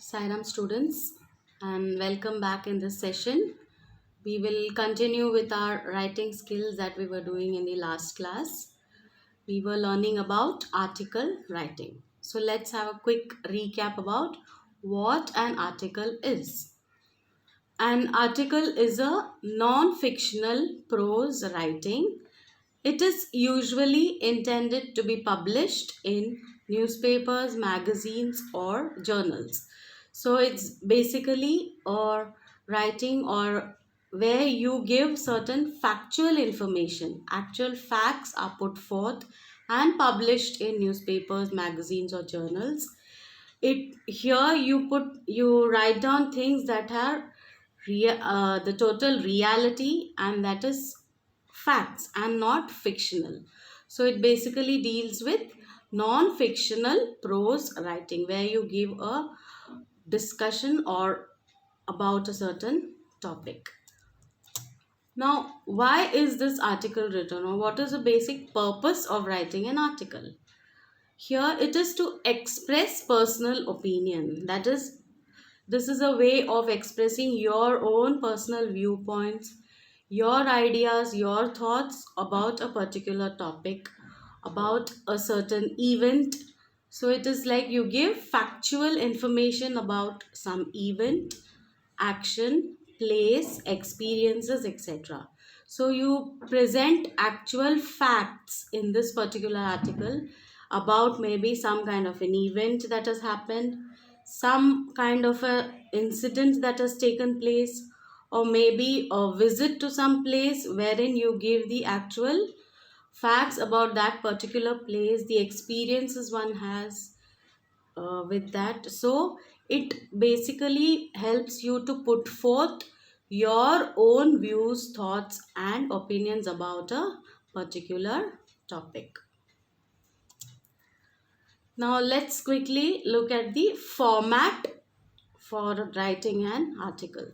Sairam students, and welcome back in this session. We will continue with our writing skills that we were doing in the last class. We were learning about article writing. So let's have a quick recap about what an article is. An article is a non-fictional prose writing. It is usually intended to be published in newspapers, magazines, or journals. So it's basically or writing or where you give certain factual information. Actual facts are put forth and published in newspapers, magazines, or journals. It here you write down things that are the total reality, and that is facts and not fictional. So it basically deals with non-fictional prose writing where you give a discussion or about a certain topic. Now, why is this article written, or what is the basic purpose of writing an article? Here it is to express personal opinion. That is, this is a way of expressing your own personal viewpoints, your ideas, your thoughts about a particular topic, about a certain event. So it is like you give factual information about some event, action, place, experiences, etc. So you present actual facts in this particular article about maybe some kind of an event that has happened, some kind of a incident that has taken place, or maybe a visit to some place wherein you give the actual facts about that particular place, the experiences one has with that. So it basically helps you to put forth your own views, thoughts, and opinions about a particular topic. Now let's quickly look at the format for writing an article.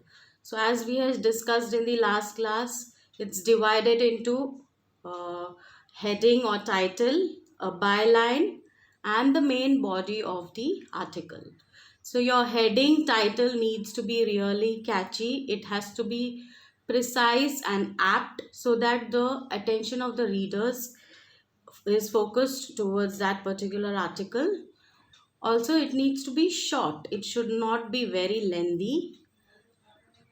So as we have discussed in the last class, it's divided into heading or title, a byline, and the main body of the article. So your heading title needs to be really catchy. It has to be precise and apt so that the attention of the readers is focused towards that particular article. Also, it needs to be short. It should not be very lengthy.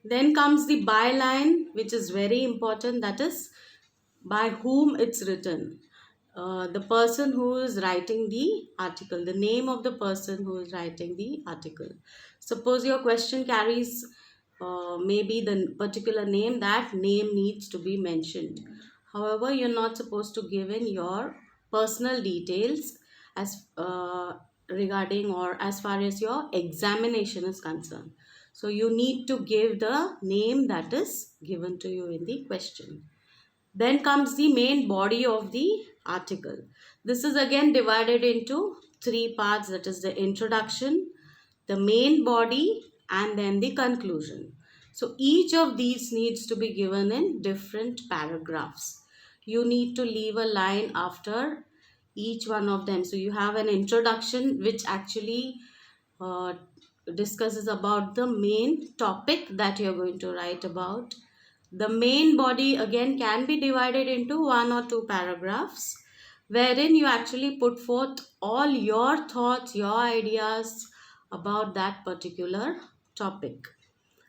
Then comes the byline, which is very important. That is by whom it's written. The person who is writing the article, the name of the person who is writing the article. Suppose your question carries maybe the particular name, that name needs to be mentioned. However, you're not supposed to give in your personal details as regarding or as far as your examination is concerned. So you need to give the name that is given to you in the question. Then comes the main body of the article. This is again divided into three parts, that is the introduction, the main body, and then the conclusion. So each of these needs to be given in different paragraphs. You need to leave a line after each one of them. So you have an introduction which actually uh, discusses about the main topic that you're going to write about. The main body again can be divided into one or two paragraphs wherein you actually put forth all your thoughts, your ideas about that particular topic.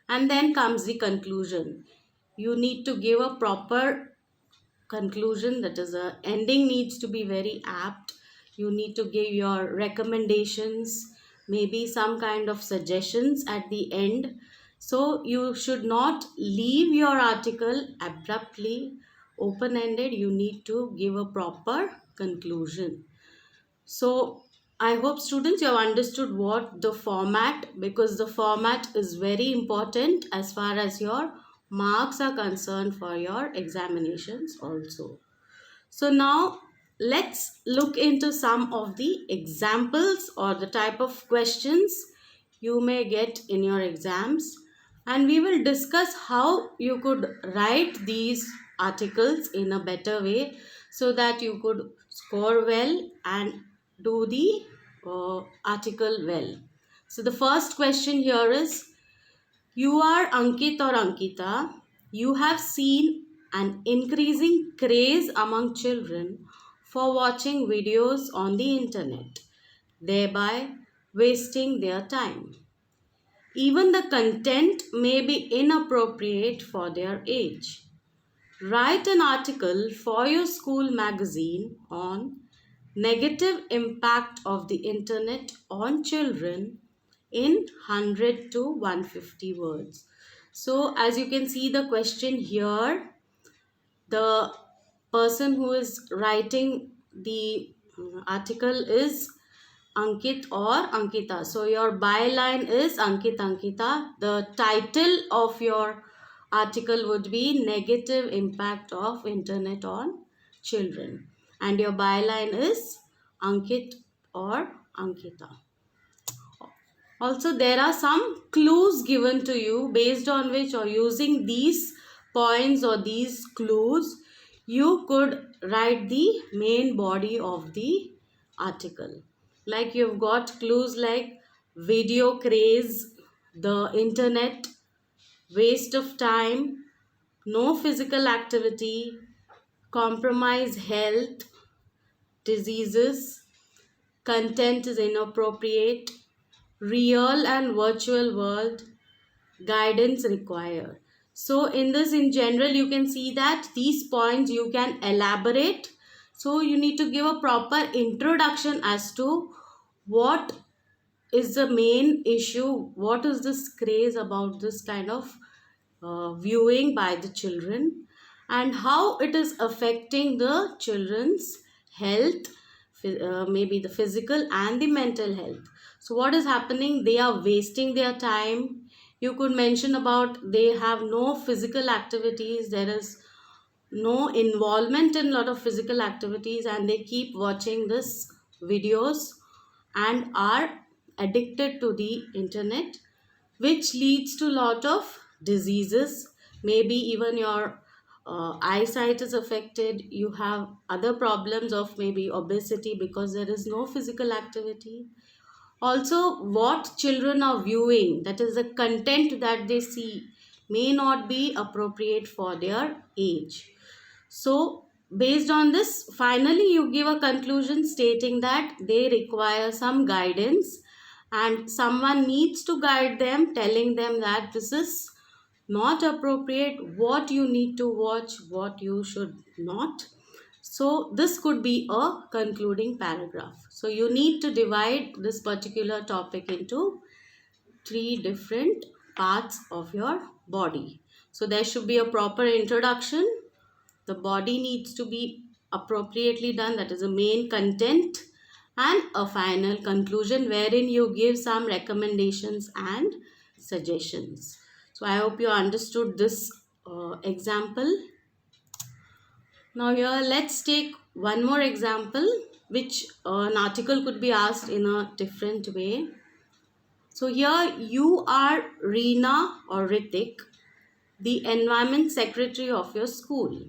And then comes the conclusion. You need to give a proper conclusion, that is a ending needs to be very apt. You need to give your recommendations, maybe some kind of suggestions at the end. So you should not leave your article abruptly open ended. You need to give a proper conclusion. So I hope students you have understood what the format, because the format is very important as far as your marks are concerned for your examinations also. So now let's look into some of the examples or the type of questions you may get in your exams, and we will discuss how you could write these articles in a better way so that you could score well and do the article well. So the first question here is, you are Ankit or Ankita. You have seen an increasing craze among children for watching videos on the internet, thereby wasting their time. Even the content may be inappropriate for their age. Write an article for your school magazine on negative impact of the internet on children in 100 to 150 words. So as you can see the question here, the person who is writing the article is Ankit or Ankita. So your byline is Ankit Ankita. The title of your article would be Negative Impact of Internet on Children. And your byline is Ankit or Ankita. Also, there are some clues given to you based on which, or using these points or these clues, you could write the main body of the article. Like you've got clues like video craze, the internet, waste of time, no physical activity, compromise health, diseases, content is inappropriate, real and virtual world, guidance required. So in this, in general, you can see that these points you can elaborate. So you need to give a proper introduction as to what is the main issue, what is this craze about this kind of viewing by the children, and how it is affecting the children's health, maybe the physical and the mental health. So what is happening, they are wasting their time. You could mention about they have no physical activities, there is no involvement in a lot of physical activities, and they keep watching this videos and are addicted to the internet, which leads to a lot of diseases. Maybe even your eyesight is affected, you have other problems of maybe obesity because there is no physical activity. Also, what children are viewing, that is the content that they see, may not be appropriate for their age. So based on this, finally you give a conclusion stating that they require some guidance and someone needs to guide them, telling them that this is not appropriate, what you need to watch, what you should not. So this could be a concluding paragraph. So you need to divide this particular topic into three different parts of your body. So there should be a proper introduction, the body needs to be appropriately done, that is the main content, and a final conclusion wherein you give some recommendations and suggestions. So I hope you understood this example. Now here let's take one more example, which an article could be asked in a different way. So here you are Reena or Ritik, the environment secretary of your school.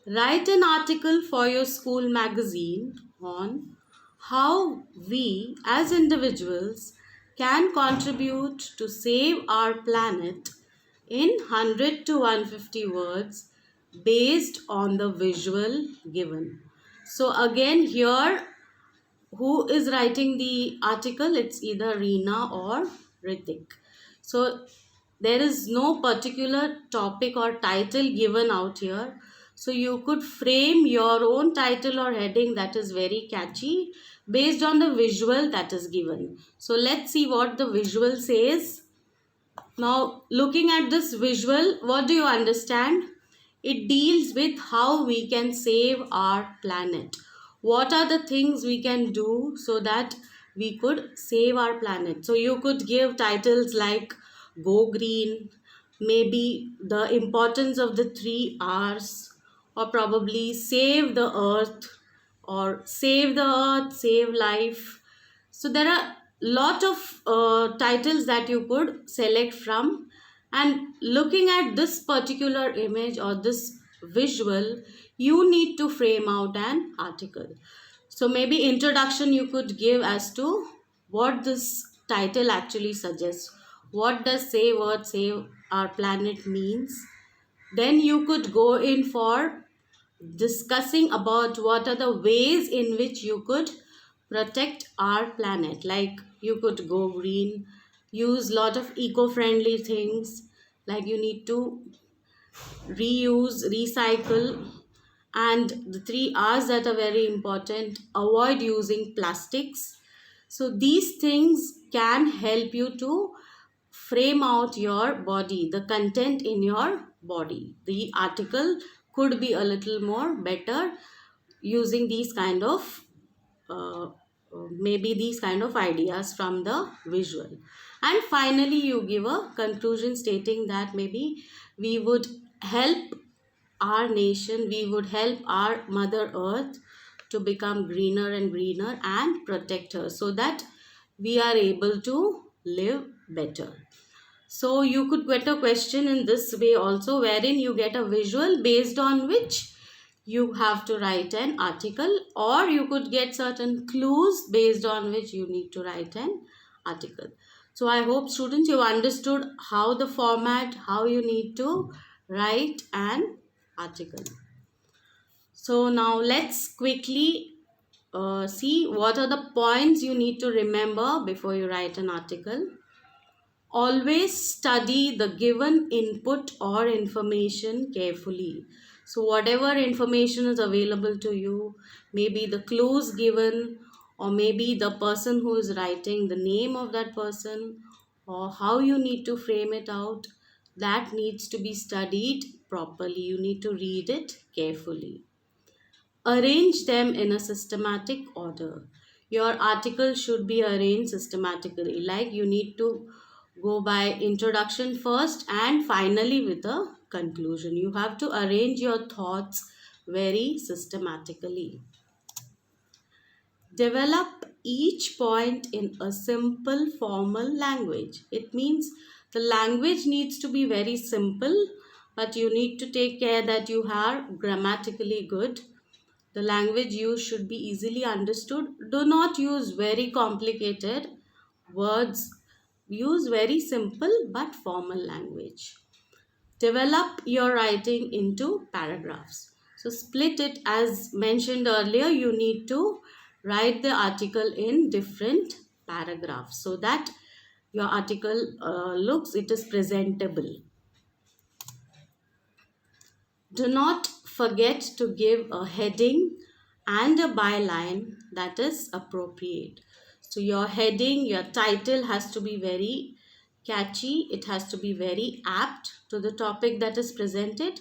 Write an article for your school magazine on how we as individuals can contribute to save our planet in 100 to 150 words based on the visual given. So again here, who is writing the article? It's either Reena or Ritik. So there is no particular topic or title given out here. So you could frame your own title or heading that is very catchy based on the visual that is given. So let's see what the visual says. Now looking at this visual, what do you understand? It deals with how we can save our planet. What are the things we can do so that we could save our planet? So you could give titles like Go Green, maybe the importance of the 3 R's, or probably Save the Earth, or Save the Earth, Save Life. So there are lot of titles that you could select from, and looking at this particular image or this visual, you need to frame out an article. So maybe introduction you could give as to what this title actually suggests. What does save Earth, save our planet means? Then you could go in for discussing about what are the ways in which you could protect our planet. Like you could go green, use lot of eco-friendly things, like you need to reuse, recycle, and the three R's that are very important: avoid using plastics. So these things can help you to frame out your body, the content in your body. The article could be a little more better using these kind of maybe these kind of ideas from the visual. And finally you give a conclusion stating that maybe we would help our nation, we would help our mother earth to become greener and greener and protect her so that we are able to live better. So you could get a question in this way also, wherein you get a visual based on which you have to write an article, or you could get certain clues based on which you need to write an article. So I hope students you understood how the format, how you need to write an article. So now let's quickly see what are the points you need to remember before you write an article. Always study the given input or information carefully. So whatever information is available to you, maybe the clues given, or maybe the person who is writing, the name of that person, or how you need to frame it out, that needs to be studied properly. You need to read it carefully. Arrange them in a systematic order. Your article should be arranged systematically, like you need to go by introduction first and finally with a conclusion. You have to arrange your thoughts very systematically. Develop each point in a simple formal language. It means the language needs to be very simple, but you need to take care that you are grammatically good. The language used should be easily understood. Do not use very complicated words. Use very simple but formal language. Develop your writing into paragraphs. So split it, as mentioned earlier, you need to write the article in different paragraphs so that your article it is presentable. Do not forget to give a heading and a byline that is appropriate. So your heading, your title has to be very catchy. It has to be very apt to the topic that is presented.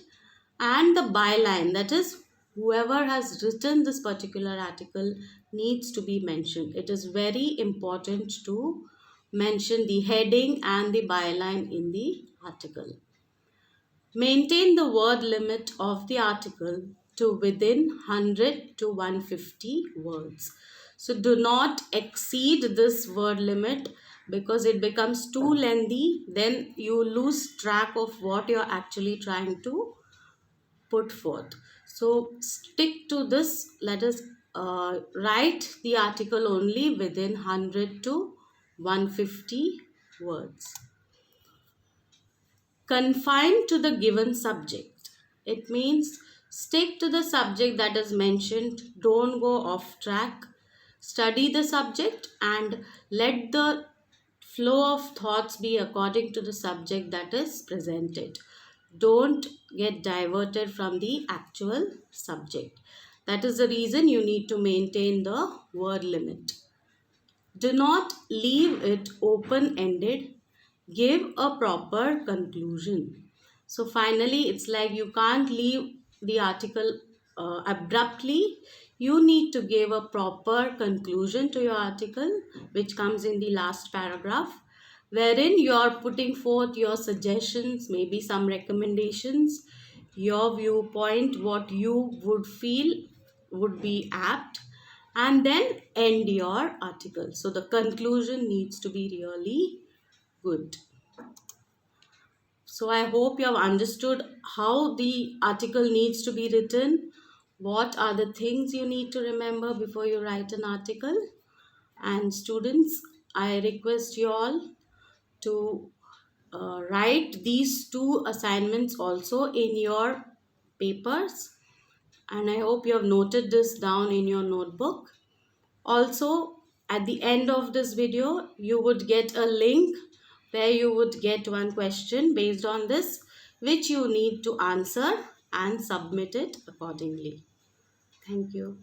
And the byline, that is whoever has written this particular article, needs to be mentioned. It is very important to mention the heading and the byline in the article. Maintain the word limit of the article to within 100 to 150 words. So do not exceed this word limit, because it becomes too lengthy. Then you lose track of what you're actually trying to put forth. So stick to this. Let us write the article only within 100 to 150 words. Confined to the given subject. It means stick to the subject that is mentioned. Don't go off track. Study the subject and let the flow of thoughts be according to the subject that is presented. Don't get diverted from the actual subject. That is the reason you need to maintain the word limit. Do not leave it open ended. Give a proper conclusion. So finally, it's like you can't leave the article abruptly. You need to give a proper conclusion to your article, which comes in the last paragraph, wherein you are putting forth your suggestions, maybe some recommendations, your viewpoint, what you would feel would be apt, and then end your article. So the conclusion needs to be really good. So I hope you have understood how the article needs to be written, what are the things you need to remember before you write an article. And students, I request you all to write these two assignments also in your papers, and I hope you have noted this down in your notebook. Also, at the end of this video, you would get a link where you would get one question based on this, which you need to answer and submit it accordingly. Thank you.